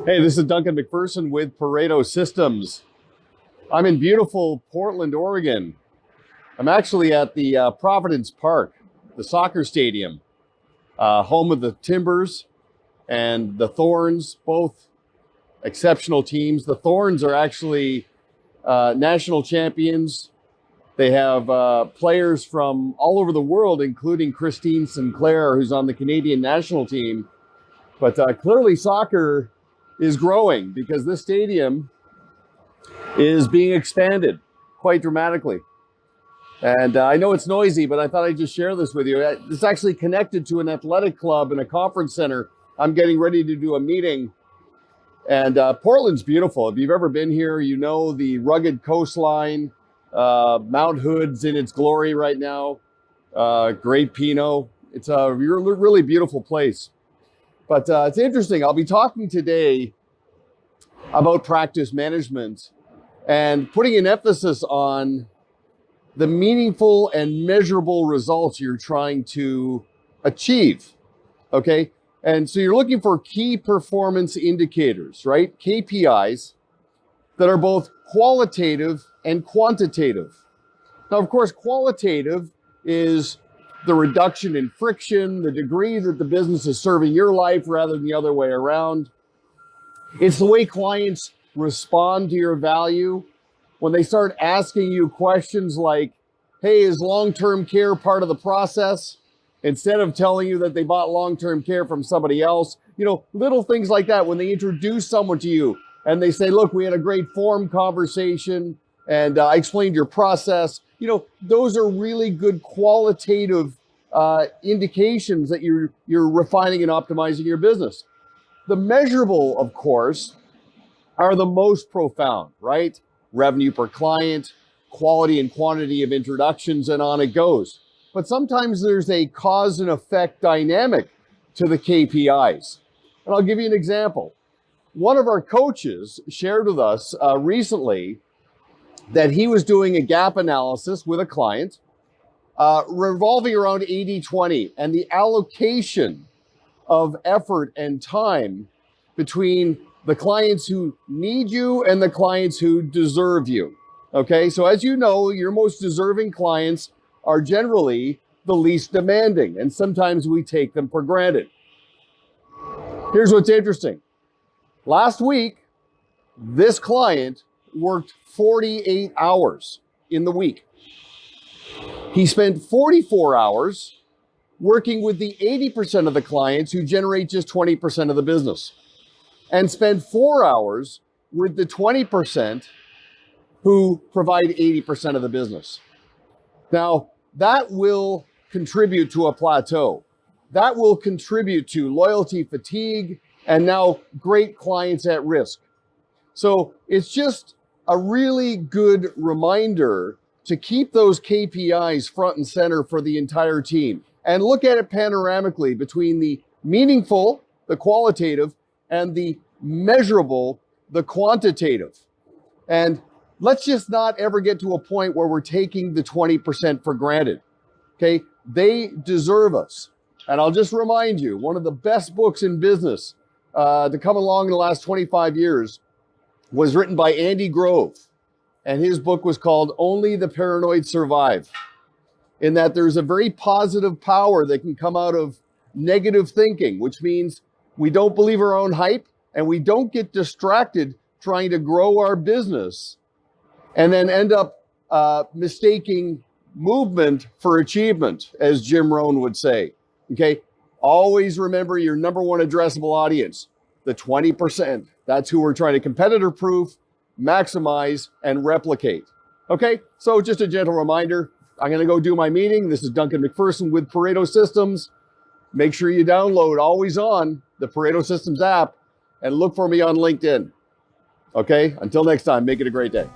Hey, this is Duncan MacPherson with Pareto Systems. I'm in beautiful Portland, Oregon. I'm actually at the Providence Park, the soccer stadium, home of the Timbers and the Thorns, both exceptional teams. The Thorns are actually national champions. They have players from all over the world, including Christine Sinclair, who's on the Canadian national team. But clearly soccer is growing because this stadium is being expanded quite dramatically. And I know it's noisy, but I thought I'd just share this with you. It's actually connected to an athletic club and a conference center. I'm getting ready to do a meeting. And Portland's beautiful. If you've ever been here, you know the rugged coastline. Mount Hood's in its glory right now. Great Pinot. It's a really beautiful place. But it's interesting. I'll be talking today about practice management and putting an emphasis on the meaningful and measurable results you're trying to achieve. Okay. And so you're looking for key performance indicators, right? KPIs that are both qualitative and quantitative. Now, of course, qualitative is the reduction in friction, the degree that the business is serving your life rather than the other way around. It's the way clients respond to your value when they start asking you questions like, hey, is long-term care part of the process? Instead of telling you that they bought long-term care from somebody else. You know, little things like that when they introduce someone to you and they say, look, we had a great form conversation and I explained your process. You know, those are really good qualitative indications that you're refining and optimizing your business. The measurable, of course, are the most profound, right? Revenue per client, quality and quantity of introductions, and on it goes. But sometimes there's a cause and effect dynamic to the KPIs. And I'll give you an example. One of our coaches shared with us recently that he was doing a gap analysis with a client revolving around 80-20 and the allocation of effort and time between the clients who need you and the clients who deserve you. Okay, so as you know, your most deserving clients are generally the least demanding, and sometimes we take them for granted. Here's what's interesting. Last week, this client worked 48 hours in the week. He spent 44 hours working with the 80% of the clients who generate just 20% of the business, and spent 4 hours with the 20% who provide 80% of the business. Now, that will contribute to a plateau. That will contribute to loyalty fatigue and now great clients at risk. So it's just a really good reminder to keep those KPIs front and center for the entire team and look at it panoramically between the meaningful, the qualitative, and the measurable, the quantitative. And let's just not ever get to a point where we're taking the 20% for granted. Okay, they deserve us. And I'll just remind you, one of the best books in business to come along in the last 25 years was written by Andy Grove. And his book was called Only the Paranoid Survive. In that there's a very positive power that can come out of negative thinking, which means we don't believe our own hype and we don't get distracted trying to grow our business and then end up mistaking movement for achievement, as Jim Rohn would say. Okay, always remember your number one addressable audience, the 20%. That's who we're trying to competitor-proof, maximize, and replicate. Okay, so just a gentle reminder, I'm going to go do my meeting. This is Duncan MacPherson with Pareto Systems. Make sure you download Always On, the Pareto Systems app, and look for me on LinkedIn. Okay, until next time, make it a great day.